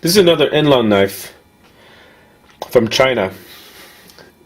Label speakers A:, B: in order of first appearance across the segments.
A: This is another Enlan knife from China.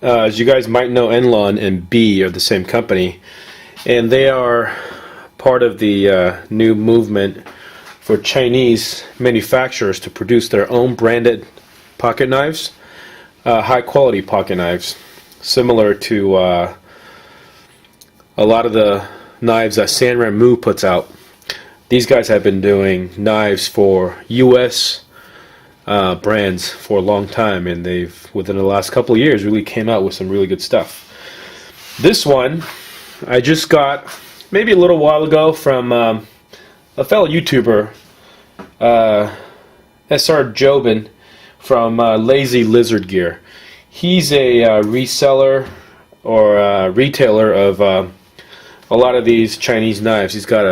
A: As you guys might know, Enlan and B are the same company, and they are part of the new movement for Chinese manufacturers to produce their own branded pocket knives, high quality pocket knives, similar to a lot of the knives that Sanrenmu puts out. These guys have been doing knives for US brands for a long time, and they've, within the last couple of years, really came out with some really good stuff. This one I just got maybe a little while ago from a fellow YouTuber, SR Jobin from Lazy Lizard Gear. He's a reseller or retailer of a lot of these Chinese knives. He's got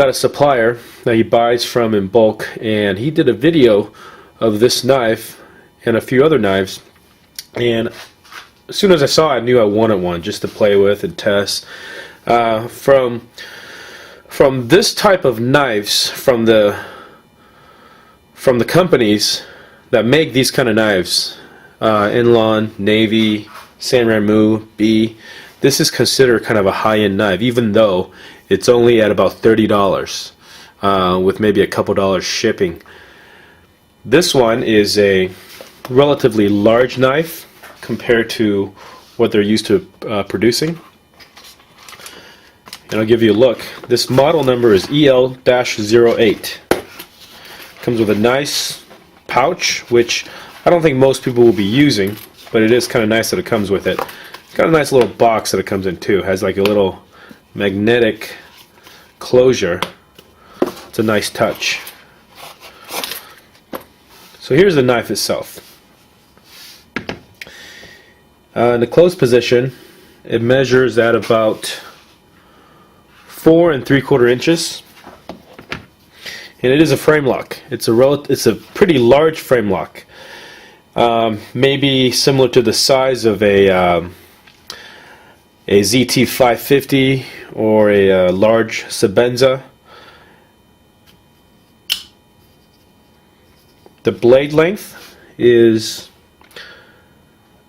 A: a supplier that he buys from in bulk, and he did a video of this knife and a few other knives, and as soon as I saw it, I knew I wanted one just to play with and test. From this type of knives, from the companies that make these kind of knives, Enlan, Navy, Sanrenmu, B, this is considered kind of a high-end knife, even though it's only at about $30, with maybe a couple dollars shipping. This one is a relatively large knife compared to what they're used to producing. And I'll give you a look. This model number is EL-08. Comes with a nice pouch, which I don't think most people will be using, but it is kind of nice that it comes with it. It's got a nice little box that it comes in too. It has like a little magnetic closure. It's a nice touch. So here's the knife itself. In the closed position, it measures at about 4 3/4 inches, and it is a frame lock. It's a pretty large frame lock, maybe similar to the size of a ZT 550 or a large Sebenza. The blade length is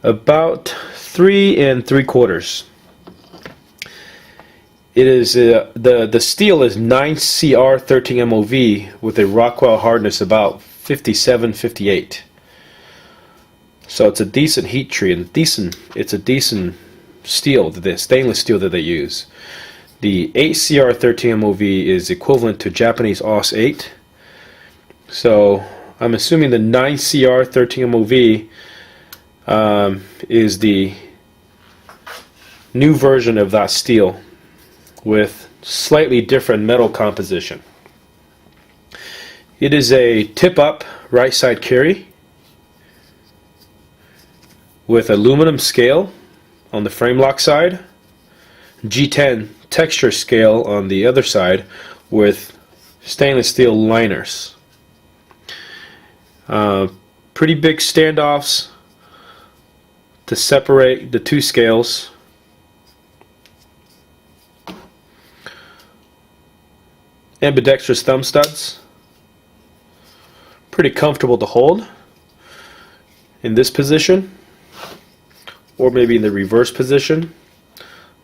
A: about 3 3/4. It is the steel is 9CR13 MOV with a Rockwell hardness about 57-58. So it's a decent heat treat, and it's a decent steel, the stainless steel that they use. The 8CR13 MOV is equivalent to Japanese AUS 8. So I'm assuming the 9CR13 MOV is the new version of that steel with slightly different metal composition. It is a tip-up right side carry with aluminum scale on the frame lock side, G10 texture scale on the other side with stainless steel liners. Pretty big standoffs to separate the two scales. Ambidextrous thumb studs. Pretty comfortable to hold in this position, or maybe in the reverse position.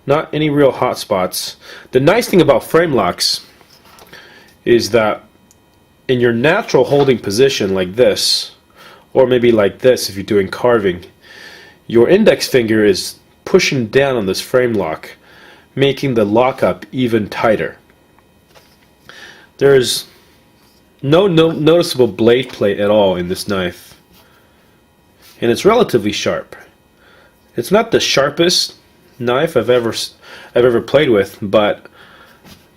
A: Not any real hot spots. The nice thing about frame locks is that in your natural holding position like this, or maybe like this if you're doing carving, your index finger is pushing down on this frame lock, making the lockup even tighter. There's no noticeable blade plate at all in this knife, and it's relatively sharp. It's not the sharpest knife I've ever played with, but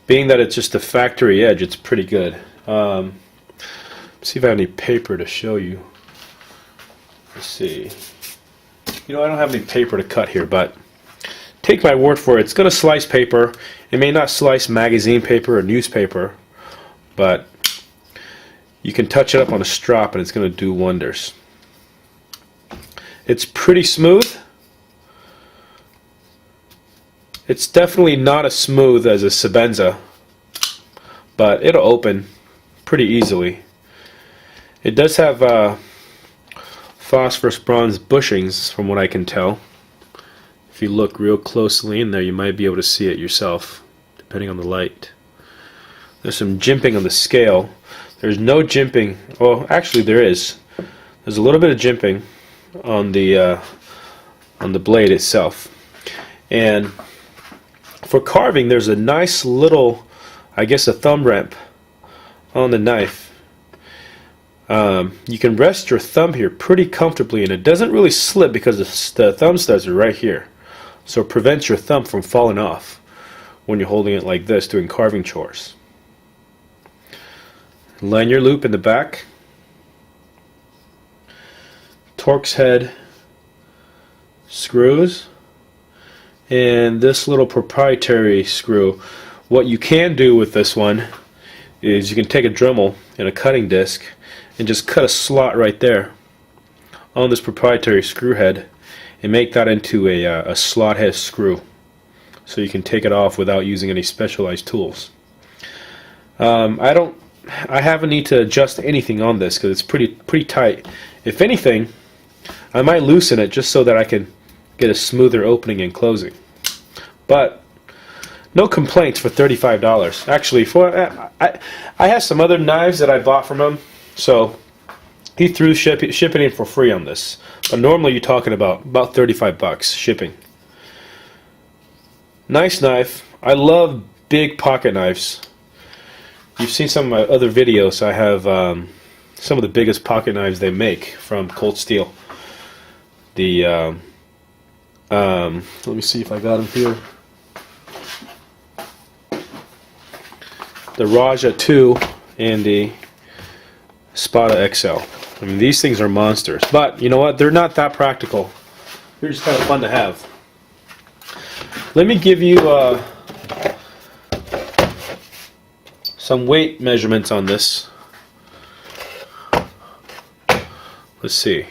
A: being that it's just a factory edge, it's pretty good. See if I have any paper to show you. Let's see. You know, I don't have any paper to cut here, but take my word for it, it's going to slice paper. It may not slice magazine paper or newspaper, but you can touch it up on a strop and it's going to do wonders. It's pretty smooth. It's definitely not as smooth as a Sebenza, but it'll open pretty easily. It does have phosphorus bronze bushings, from what I can tell. If you look real closely in there, you might be able to see it yourself, depending on the light. There's some jimping on the scale. There's no jimping. Well, actually, there is. There's a little bit of jimping on the blade itself. And for carving, there's a nice little, I guess, a thumb ramp on the knife. You can rest your thumb here pretty comfortably, and it doesn't really slip because the thumb studs are right here. So it prevents your thumb from falling off when you're holding it like this doing carving chores. Lanyard loop in the back. Torx head screws. And this little proprietary screw. What you can do with this one is you can take a Dremel and a cutting disc and just cut a slot right there on this proprietary screw head and make that into a slot head screw, so you can take it off without using any specialized tools. I haven't need to adjust anything on this because it's pretty tight. If anything, I might loosen it just so that I can get a smoother opening and closing. But no complaints for $35. Actually, I have some other knives that I bought from him, so he threw shipping in for free on this. But normally you're talking about 35 bucks shipping. Nice knife. I love big pocket knives. You've seen some of my other videos. I have some of the biggest pocket knives they make from Cold Steel. The let me see if I got them here. The Raja 2 and the Spada XL. I mean, these things are monsters, but you know what? They're not that practical. They're just kind of fun to have. Let me give you some weight measurements on this. Let's see.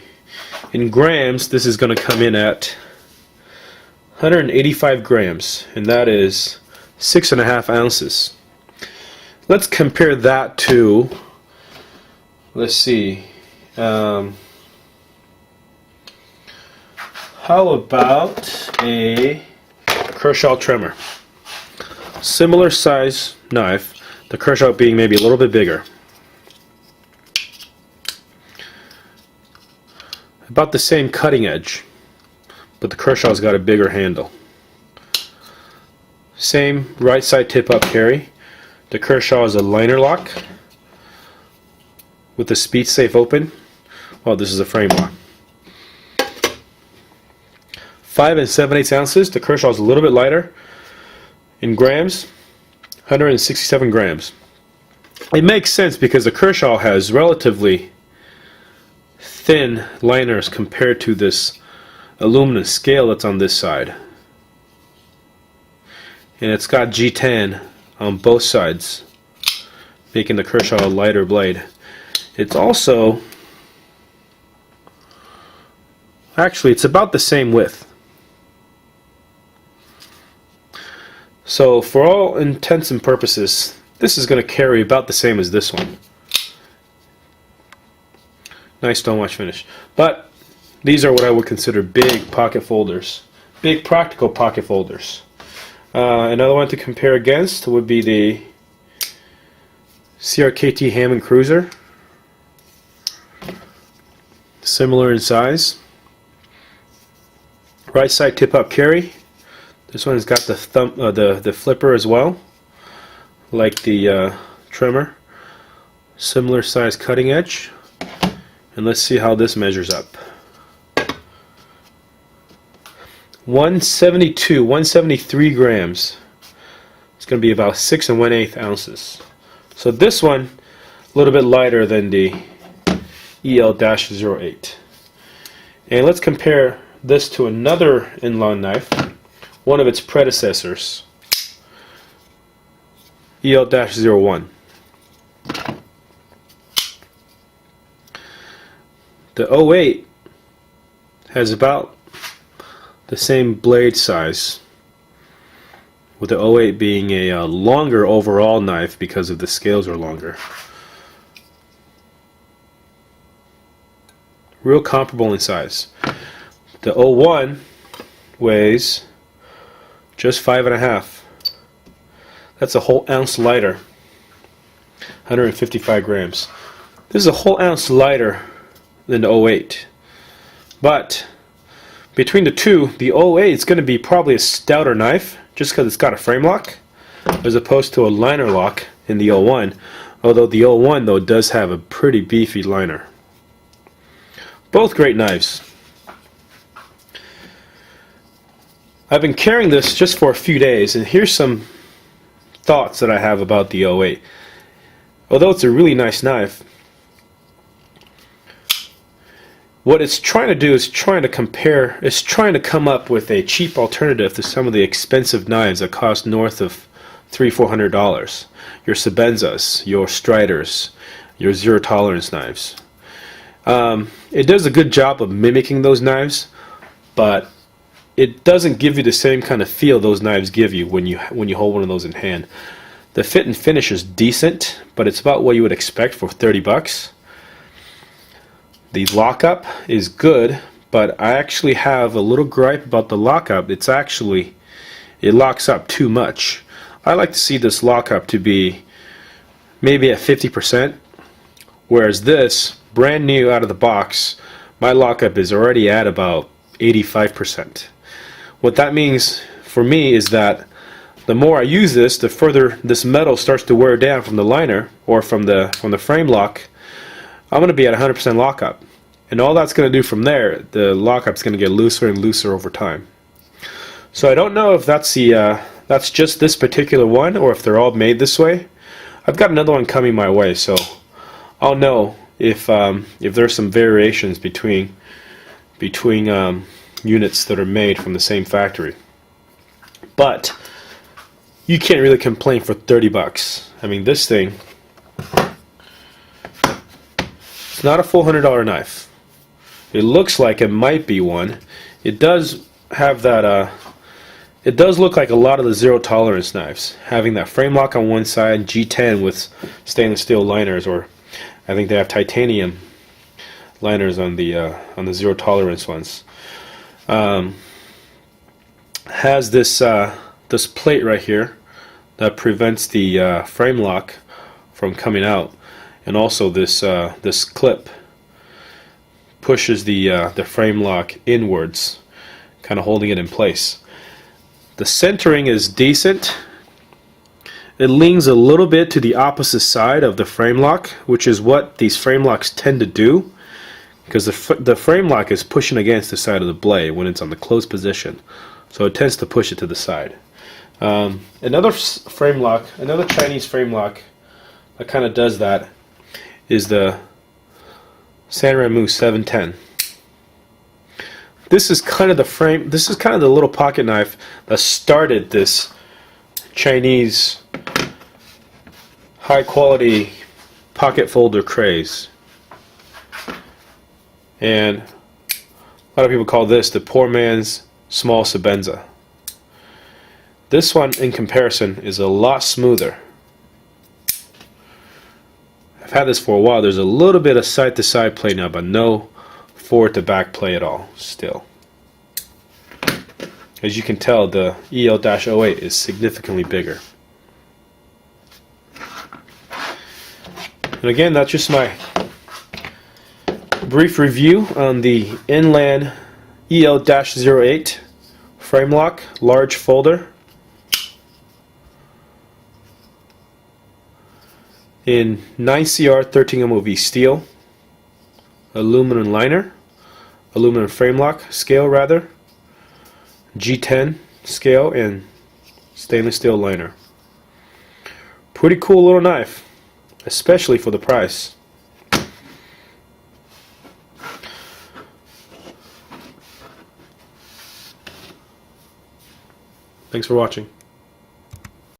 A: In grams, this is going to come in at 185 grams, and that is 6.5 ounces. Let's compare that to, let's see, how about a Kershaw Tremor? Similar size knife, the Kershaw being maybe a little bit bigger. About the same cutting edge, but the Kershaw's got a bigger handle. Same right side tip up carry. The Kershaw is a liner lock with the speed safe open. Well, this is a frame lock. 5 7/8 ounces. The Kershaw is a little bit lighter. In grams, 167 grams. It makes sense because the Kershaw has relatively thin liners compared to this aluminum scale that's on this side. And it's got G10 on both sides, making the Kershaw a lighter blade. It's also, actually, it's about the same width. So for all intents and purposes, this is going to carry about the same as this one. Nice stonewash finish. But these are what I would consider big pocket folders. Big practical pocket folders. Another one to compare against would be the CRKT Hammond Cruiser. Similar in size. Right side tip up carry. This one's got the the flipper as well, like the Tremor. Similar size cutting edge. And let's see how this measures up. 173 grams. It's going to be about 6 1/8 ounces. So this one, a little bit lighter than the EL-08. And let's compare this to another Enlan knife, one of its predecessors, EL-01. The 08 has about the same blade size, with the 08 being a longer overall knife because of the scales are longer. real comparable in size. The 01 weighs just 5.5. That's a whole ounce lighter, 155 grams. This is a whole ounce lighter than the 08. But between the two, the 08 is going to be probably a stouter knife, just because it's got a frame lock, as opposed to a liner lock in the 01. Although the 01 though does have a pretty beefy liner. Both great knives. I've been carrying this just for a few days, and here's some thoughts that I have about the 08. Although it's a really nice knife, what it's trying to do is trying to come up with a cheap alternative to some of the expensive knives that cost north of $300–400. Your Sebenzas, your Striders, your zero tolerance knives. It does a good job of mimicking those knives, but it doesn't give you the same kind of feel those knives give you when you hold one of those in hand. The fit and finish is decent, but it's about what you would expect for 30 bucks. The lockup is good, but I actually have a little gripe about the lockup. It locks up too much. I like to see this lockup to be maybe at 50%, whereas this, brand new out of the box, my lockup is already at about 85%. What that means for me is that the more I use this, the further this metal starts to wear down from the liner or from the frame lock. I'm going to be at 100% lockup, and all that's going to do from there, the lockup's going to get looser and looser over time. So I don't know if that's just this particular one or if they're all made this way. I've got another one coming my way, so I'll know if there's some variations between units that are made from the same factory. But you can't really complain for 30 bucks. I mean, this thing, it's not a full $100 knife. It looks like it might be one. It does have that it does look like a lot of the zero tolerance knives, having that frame lock on one side, G10 with stainless steel liners, or I think they have titanium liners on the zero tolerance ones. Has this this plate right here that prevents the frame lock from coming out, and also this this clip pushes the frame lock inwards, kind of holding it in place. The centering is decent. It leans a little bit to the opposite side of the frame lock, which is what these frame locks tend to do, because the frame lock is pushing against the side of the blade when it's on the closed position, so it tends to push it to the side. Another frame lock, another Chinese frame lock that kind of does that is the Sanrenmu 710. This is kind of the frame. This is kind of the little pocket knife that started this Chinese high quality pocket folder craze. And a lot of people call this the poor man's small Sebenza. This one, in comparison, is a lot smoother. I've had this for a while. There's a little bit of side-to-side play now, but no forward-to-back play at all, still. As you can tell, the EL-08 is significantly bigger. And again, that's just my brief review on the Enlan EL-08 frame lock, large folder, in 9CR 13MOV steel, aluminum liner, aluminum frame lock scale rather, G10 scale, and stainless steel liner. Pretty cool little knife, especially for the price. Thanks for watching.